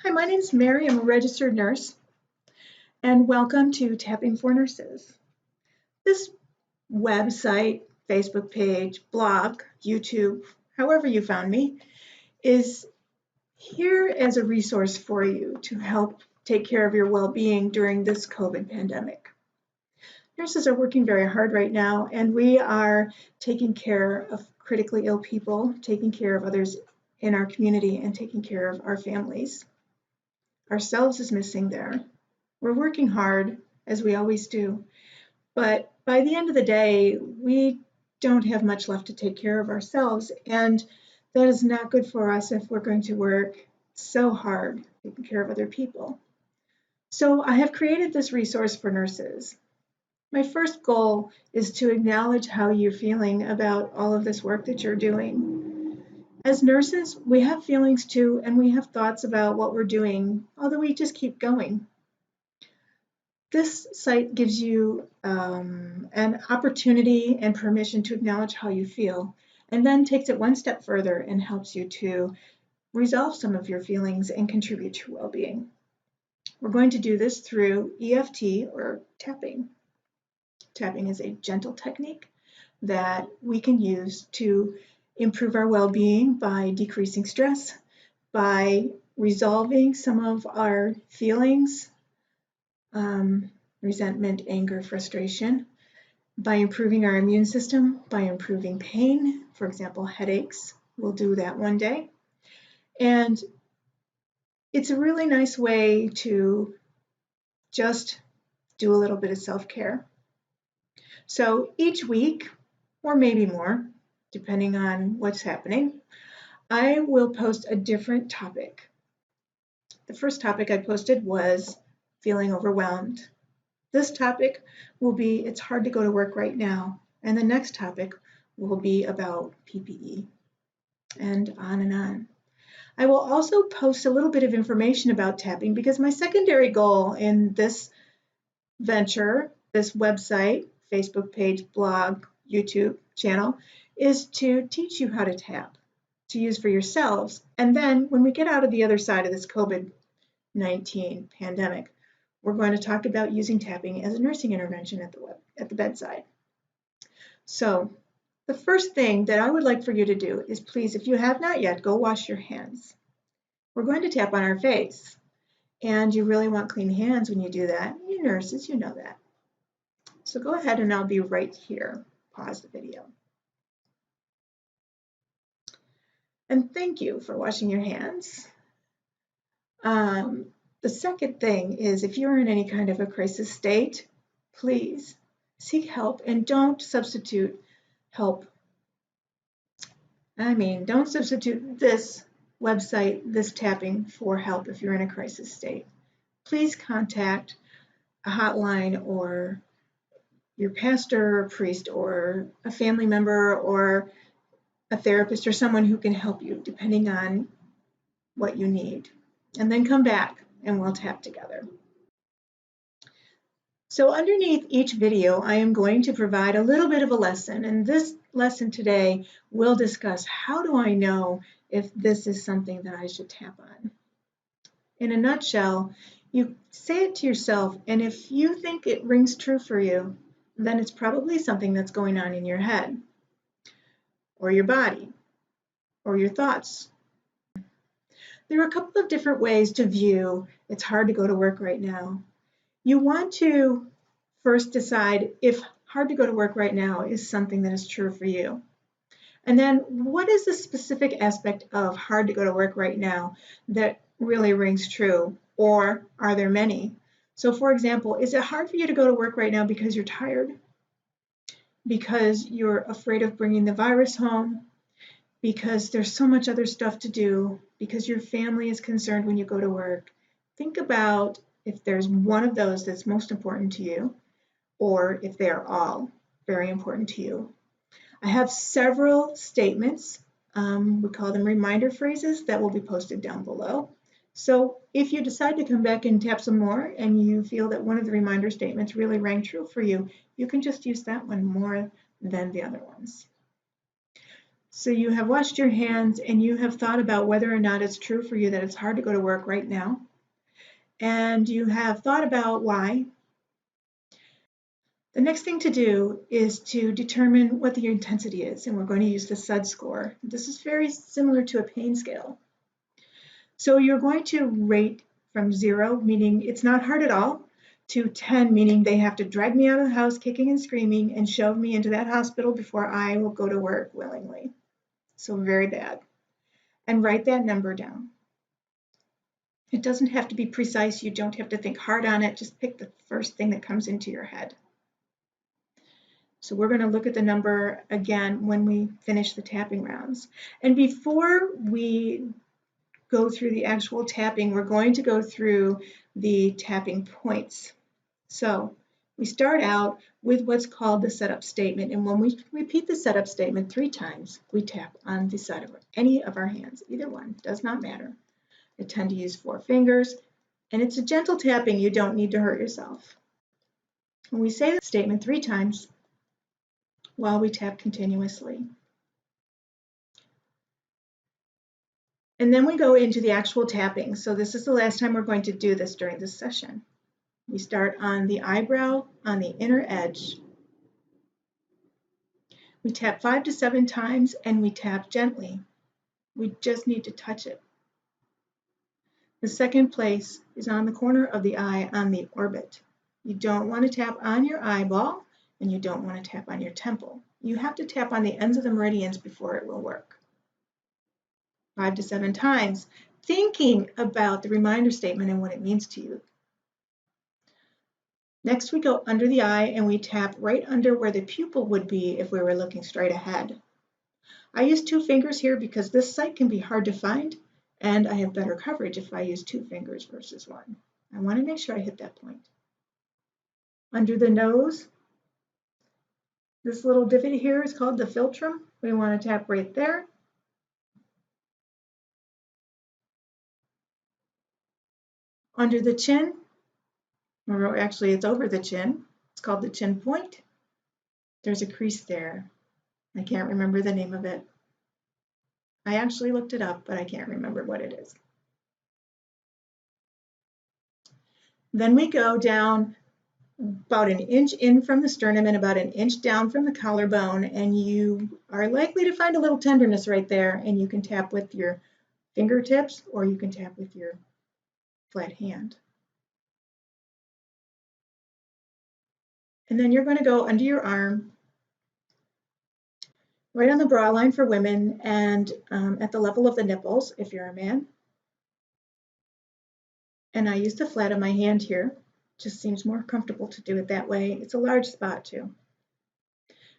Hi, my name is Mary. I'm a registered nurse, and welcome to Tapping4Nurses. This website, Facebook page, blog, YouTube, however you found me, is here as a resource for you to help take care of your well-being during this COVID pandemic. Nurses are working very hard right now, and we are taking care of critically ill people, taking care of others in our community, and taking care of our families. Ourselves is missing there. We're working hard, as we always do, but by the end of the day, we don't have much left to take care of ourselves, and that is not good for us if we're going to work so hard taking care of other people. So I have created this resource for nurses. My first goal is to acknowledge how you're feeling about all of this work that you're doing. As nurses, we have feelings too, and we have thoughts about what we're doing, although we just keep going. This site gives you an opportunity and permission to acknowledge how you feel, and then takes it one step further and helps you to resolve some of your feelings and contribute to well-being. We're going to do this through EFT or tapping. Tapping is a gentle technique that we can use to improve our well-being by decreasing stress, by resolving some of our feelings, resentment, anger, frustration, by improving our immune system, by improving pain, for example, headaches. We'll do that one day. And it's a really nice way to just do a little bit of self-care. So each week, or maybe more, depending on what's happening, I will post a different topic. The first topic I posted was feeling overwhelmed. This topic will be, it's hard to go to work right now. And the next topic will be about PPE, and on and on. I will also post a little bit of information about tapping because my secondary goal in this venture, this website, Facebook page, blog, YouTube channel, is to teach you how to tap, to use for yourselves. And then when we get out of the other side of this COVID-19 pandemic, we're going to talk about using tapping as a nursing intervention at the bedside. So the first thing that I would like for you to do is, please, if you have not yet, go wash your hands. We're going to tap on our face, and you really want clean hands when you do that. You nurses, you know that. So go ahead, and I'll be right here. Pause the video. And thank you for washing your hands. The second thing is, if you're in any kind of a crisis state, please seek help and don't substitute help. Don't substitute this website, this tapping, for help if you're in a crisis state. Please contact a hotline or your pastor or priest or a family member or a therapist or someone who can help you depending on what you need. And then come back and we'll tap together. So underneath each video, I am going to provide a little bit of a lesson, and this lesson today will discuss how do I know if this is something that I should tap on. In a nutshell, you say it to yourself, and if you think it rings true for you, then it's probably something that's going on in your head, or your body, or your thoughts. There are a couple of different ways to view it's hard to go to work right now. You want to first decide if hard to go to work right now is something that is true for you. And then what is the specific aspect of hard to go to work right now that really rings true, or are there many? So for example, is it hard for you to go to work right now because you're tired? Because you're afraid of bringing the virus home? Because there's so much other stuff to do? Because your family is concerned when you go to work? Think about if there's one of those that's most important to you, or if they are all very important to you. I have several statements, we call them reminder phrases, that will be posted down below. So if you decide to come back and tap some more and you feel that one of the reminder statements really rang true for you, you can just use that one more than the other ones. So you have washed your hands and you have thought about whether or not it's true for you that it's hard to go to work right now. And you have thought about why. The next thing to do is to determine what the intensity is, and we're going to use the SUD score. This is very similar to a pain scale. So you're going to rate from 0, meaning it's not hard at all, to 10, meaning they have to drag me out of the house kicking and screaming and shove me into that hospital before I will go to work willingly. So very bad. And write that number down. It doesn't have to be precise. You don't have to think hard on it. Just pick the first thing that comes into your head. So we're going to look at the number again when we finish the tapping rounds. And before we go through the actual tapping, we're going to go through the tapping points. So we start out with what's called the setup statement. And when we repeat the setup statement 3 times, we tap on the side of any of our hands. Either one, does not matter. I tend to use 4 fingers, and it's a gentle tapping. You don't need to hurt yourself. When we say the statement 3 times, while we tap continuously. And then we go into the actual tapping. So this is the last time we're going to do this during this session. We start on the eyebrow, on the inner edge. We tap 5 to 7 times, and we tap gently. We just need to touch it. The second place is on the corner of the eye on the orbit. You don't want to tap on your eyeball, and you don't want to tap on your temple. You have to tap on the ends of the meridians before it will work. 5 to 7 times, thinking about the reminder statement and what it means to you. Next, we go under the eye and we tap right under where the pupil would be if we were looking straight ahead. I use 2 fingers here because this site can be hard to find, and I have better coverage if I use 2 fingers versus 1. I want to make sure I hit that point. Under the nose, this little divot here is called the philtrum. We want to tap right there. Under the chin, or actually it's over the chin, it's called the chin point. There's a crease there. I can't remember the name of it. I actually looked it up, but I can't remember what it is. Then we go down about an inch in from the sternum and about an inch down from the collarbone, and you are likely to find a little tenderness right there, and you can tap with your fingertips or you can tap with your flat hand. And then you're going to go under your arm, right on the bra line for women, and at the level of the nipples if you're a man. And I use the flat of my hand here. Just seems more comfortable to do it that way. It's a large spot too.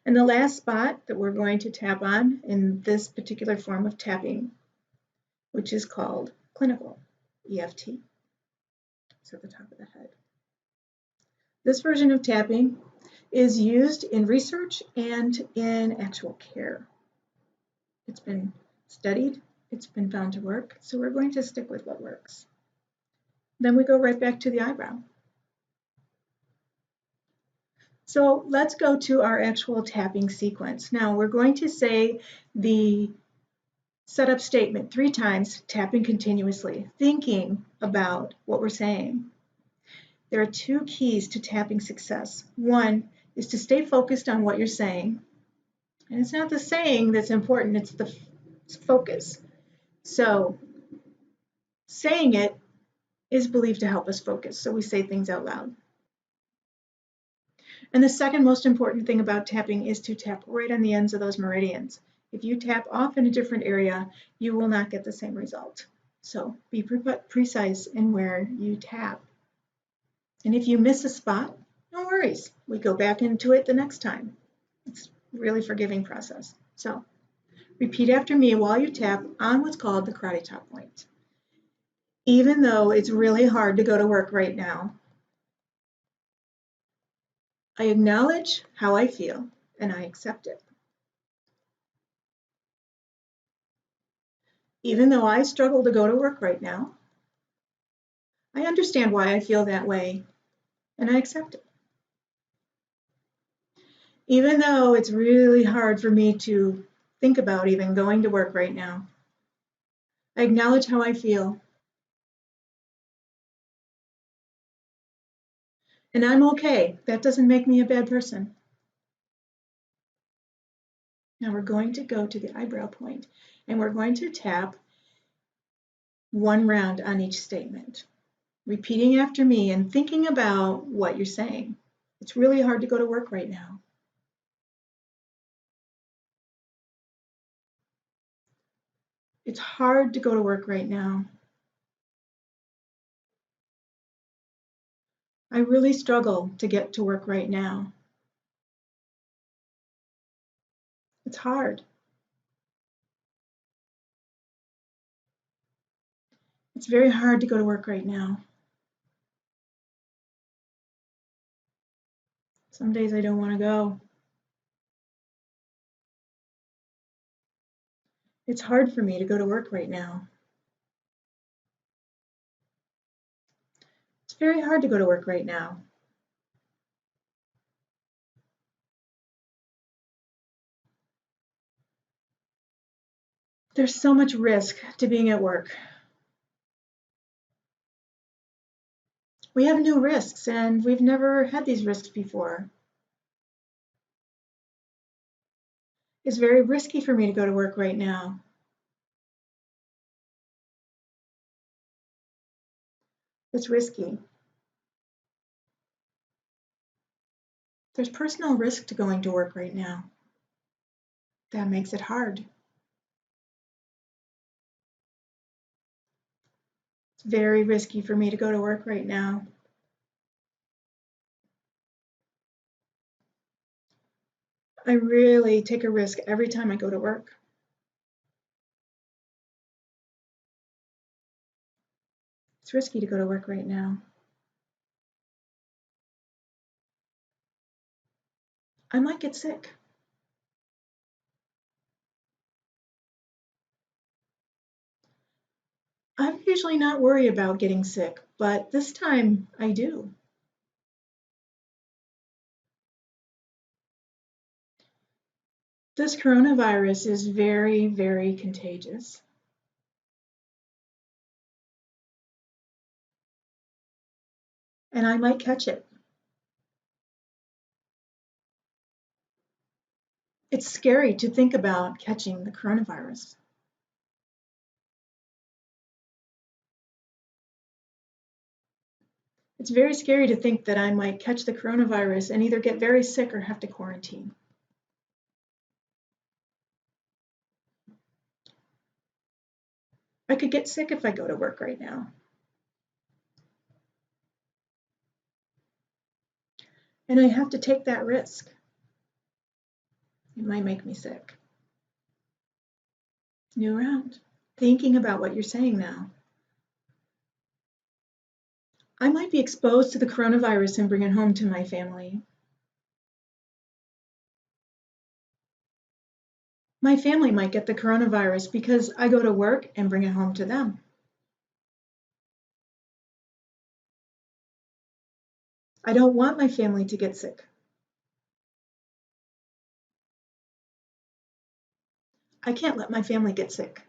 And the last spot that we're going to tap on in this particular form of tapping, which is called clinical, EFT. It's at the top of the head. This version of tapping is used in research and in actual care. It's been studied, it's been found to work, so we're going to stick with what works. Then we go right back to the eyebrow. So let's go to our actual tapping sequence. Now we're going to say the setup statement 3 times, tapping continuously, thinking about what we're saying. There are 2 keys to tapping success. One is to stay focused on what you're saying. And it's not the saying that's important, it's the focus. So saying it is believed to help us focus, so we say things out loud. And the second most important thing about tapping is to tap right on the ends of those meridians. If you tap off in a different area, you will not get the same result. So be precise in where you tap. And if you miss a spot, no worries. We go back into it the next time. It's a really forgiving process. So repeat after me while you tap on what's called the karate chop point. Even though it's really hard to go to work right now, I acknowledge how I feel and I accept it. Even though I struggle to go to work right now, I understand why I feel that way and I accept it. Even though it's really hard for me to think about even going to work right now. I acknowledge how I feel. And I'm okay. That doesn't make me a bad person. Now we're going to go to the eyebrow point and we're going to tap one round on each statement, repeating after me and thinking about what you're saying. It's really hard to go to work right now. It's hard to go to work right now. I really struggle to get to work right now. It's hard. It's very hard to go to work right now. Some days I don't want to go. It's hard for me to go to work right now. It's very hard to go to work right now. There's so much risk to being at work. We have new risks and we've never had these risks before. It's very risky for me to go to work right now. It's risky. There's personal risk to going to work right now. That makes it hard. It's very risky for me to go to work right now. I really take a risk every time I go to work. It's risky to go to work right now. I might get sick. I'm usually not worried about getting sick, but this time I do. This coronavirus is very, very contagious. And I might catch it. It's scary to think about catching the coronavirus. It's very scary to think that I might catch the coronavirus and either get very sick or have to quarantine. I could get sick if I go to work right now. And I have to take that risk. It might make me sick. New round. Thinking about what you're saying now. I might be exposed to the coronavirus and bring it home to my family. My family might get the coronavirus because I go to work and bring it home to them. I don't want my family to get sick. I can't let my family get sick.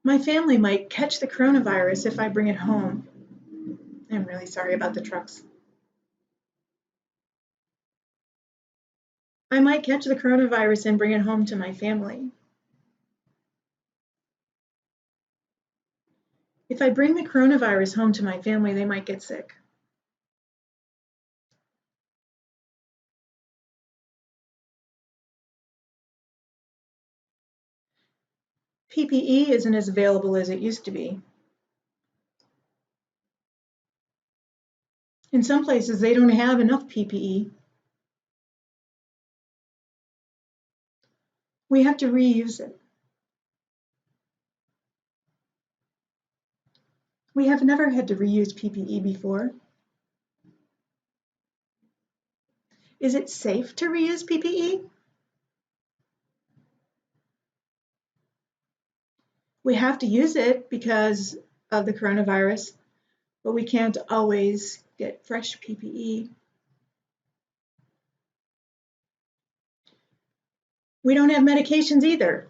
My family might catch the coronavirus if I bring it home. I'm really sorry about the trucks. I might catch the coronavirus and bring it home to my family. If I bring the coronavirus home to my family, they might get sick. PPE isn't as available as it used to be. In some places, they don't have enough PPE. We have to reuse it. We have never had to reuse PPE before. Is it safe to reuse PPE? We have to use it because of the coronavirus, but we can't always get fresh PPE. We don't have medications either.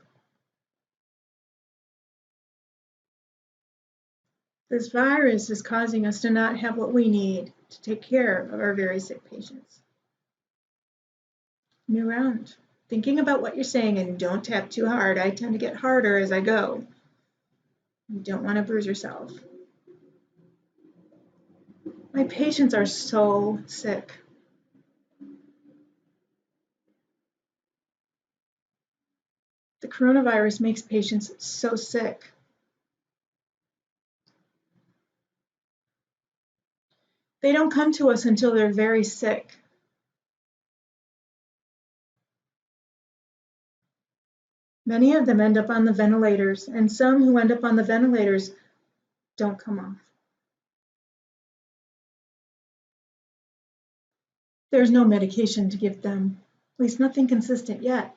This virus is causing us to not have what we need to take care of our very sick patients. New round. Thinking about what you're saying, and don't tap too hard. I tend to get harder as I go. You don't want to bruise yourself. My patients are so sick. The coronavirus makes patients so sick. They don't come to us until they're very sick. Many of them end up on the ventilators, and some who end up on the ventilators don't come off. There's no medication to give them, at least nothing consistent yet.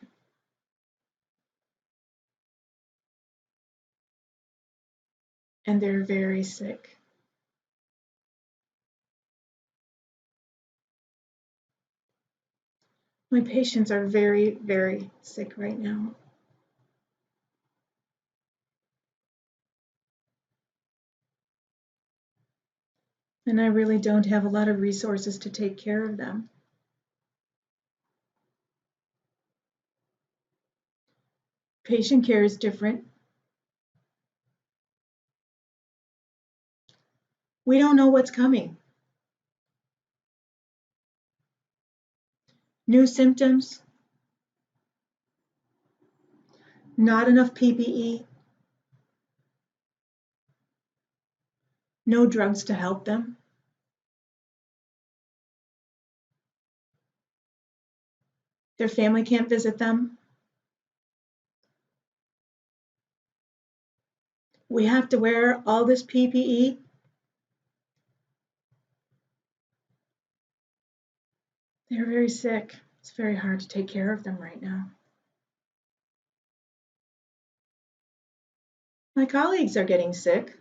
And they're very sick. My patients are very, very sick right now. And I really don't have a lot of resources to take care of them. Patient care is different. We don't know what's coming. New symptoms, not enough PPE, no drugs to help them. Their family can't visit them. We have to wear all this PPE. They're very sick. It's very hard to take care of them right now. My colleagues are getting sick.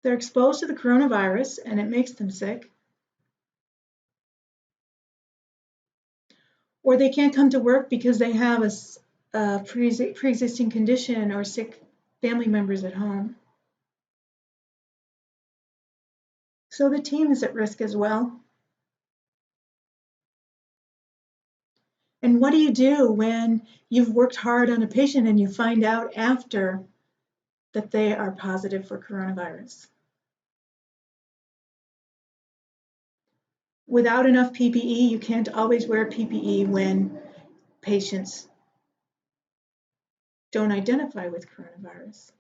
They're exposed to the coronavirus and it makes them sick. Or they can't come to work because they have a pre-existing condition or sick family members at home. So the team is at risk as well. And what do you do when you've worked hard on a patient and you find out after that they are positive for coronavirus? Without enough PPE, you can't always wear PPE when patients don't identify with coronavirus.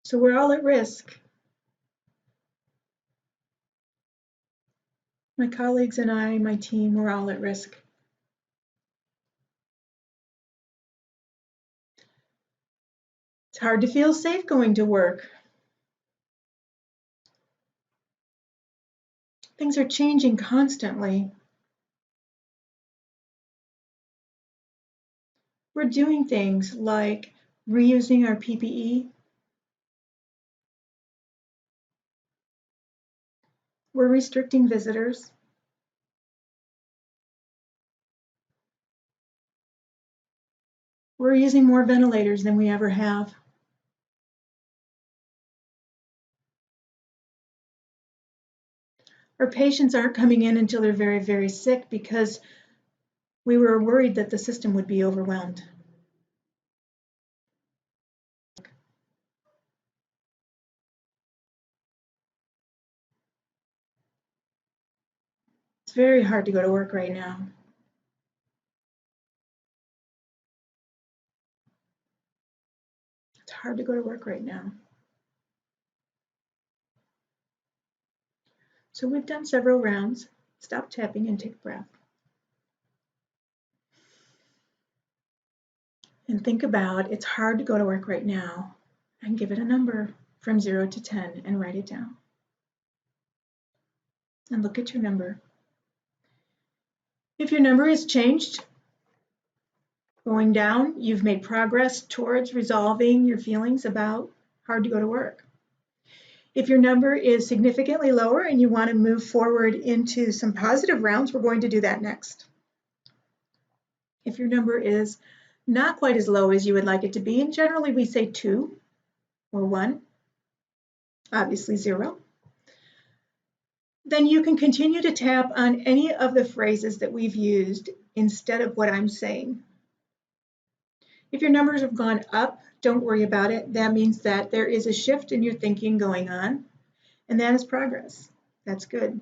So we're all at risk. My colleagues and I, my team, we're all at risk. It's hard to feel safe going to work. Things are changing constantly. We're doing things like reusing our PPE. We're restricting visitors. We're using more ventilators than we ever have. Our patients aren't coming in until they're very, very sick because we were worried that the system would be overwhelmed. It's very hard to go to work right now. It's hard to go to work right now. So we've done several rounds. Stop tapping and take a breath. And think about it's hard to go to work right now, and give it a number from 0 to 10 and write it down. And look at your number. If your number has changed, going down, you've made progress towards resolving your feelings about hard to go to work. If your number is significantly lower and you want to move forward into some positive rounds, we're going to do that next. If your number is not quite as low as you would like it to be, and generally we say 2 or 1, obviously 0, then you can continue to tap on any of the phrases that we've used instead of what I'm saying. If your numbers have gone up, don't worry about it. That means that there is a shift in your thinking going on, and that is progress. That's good.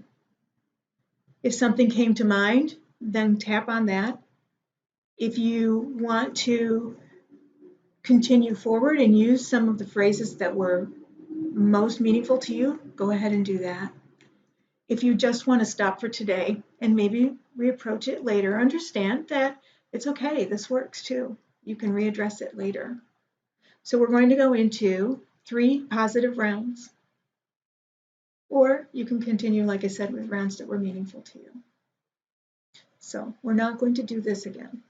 If something came to mind, then tap on that. If you want to continue forward and use some of the phrases that were most meaningful to you, go ahead and do that. If you just want to stop for today and maybe reapproach it later, understand that it's okay. This works too. You can readdress it later. So we're going to go into 3 positive rounds, or you can continue, like I said, with rounds that were meaningful to you. So we're not going to do this again.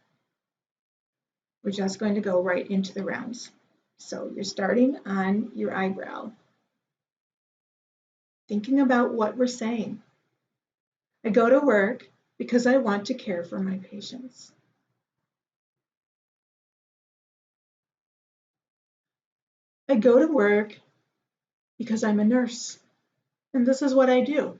We're just going to go right into the rounds. So you're starting on your eyebrow, thinking about what we're saying. I go to work because I want to care for my patients. I go to work because I'm a nurse, and this is what I do.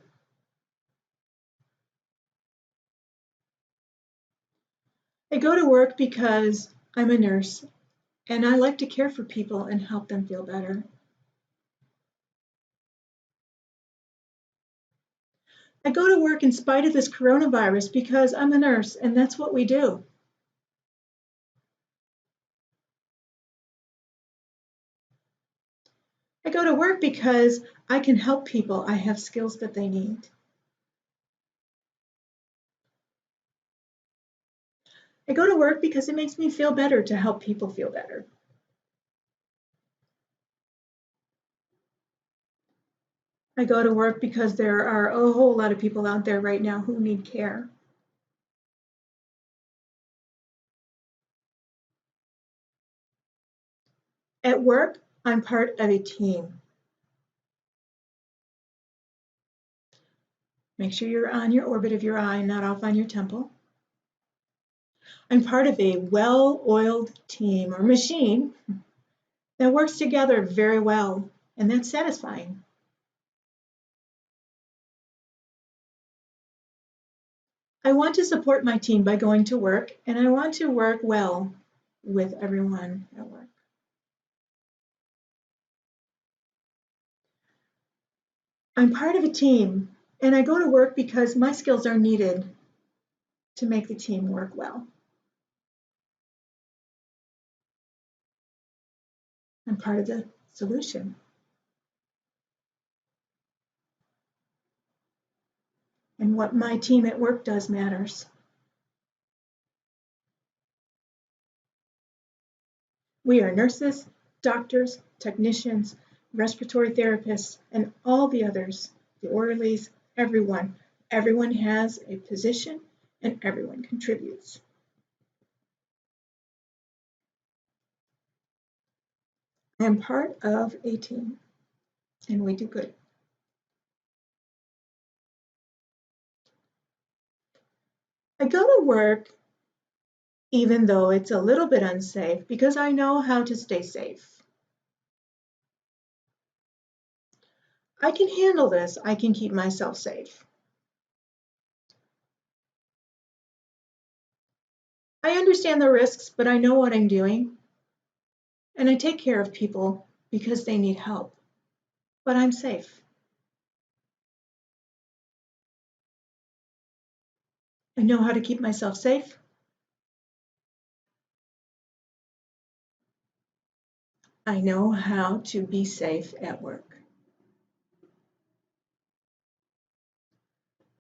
I go to work because I'm a nurse, and I like to care for people and help them feel better. I go to work in spite of this coronavirus because I'm a nurse, and that's what we do. I go to work because I can help people. I have skills that they need. I go to work because it makes me feel better to help people feel better. I go to work because there are a whole lot of people out there right now who need care. At work, I'm part of a team. Make sure you're on your orbit of your eye, not off on your temple. I'm part of a well-oiled team or machine that works together very well, and that's satisfying. I want to support my team by going to work, and I want to work well with everyone at work. I'm part of a team, and I go to work because my skills are needed to make the team work well. I'm part of the solution. And what my team at work does matters. We are nurses, doctors, technicians, respiratory therapists, and all the others, the orderlies, everyone. Everyone has a position and everyone contributes. I am part of a team, and we do good. I go to work even though it's a little bit unsafe because I know how to stay safe. I can handle this. I can keep myself safe. I understand the risks, but I know what I'm doing. And I take care of people because they need help. But I'm safe. I know how to keep myself safe. I know how to be safe at work.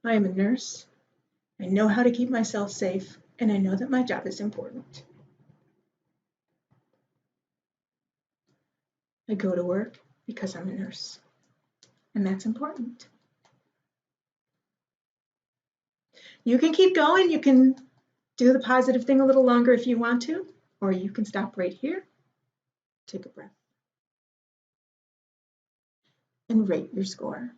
I am a nurse. I know how to keep myself safe, and I know that my job is important. I go to work because I'm a nurse, and that's important. You can keep going. You can do the positive thing a little longer if you want to, or you can stop right here. Take a breath. and rate your score.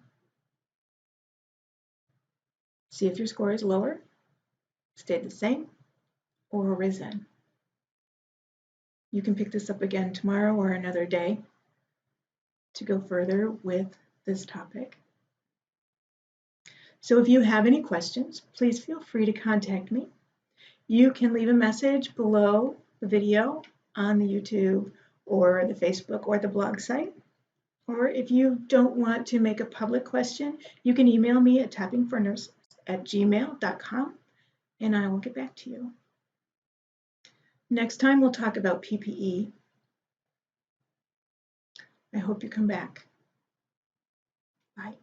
See if your score is lower, stayed the same, or risen. You can pick this up again tomorrow or another day to go further with this topic. So if you have any questions, please feel free to contact me. You can leave a message below the video on the YouTube or the Facebook or the blog site. Or if you don't want to make a public question, you can email me at tapping4nurses@gmail.com and I will get back to you. Next time we'll talk about PPE. I hope you come back. Bye.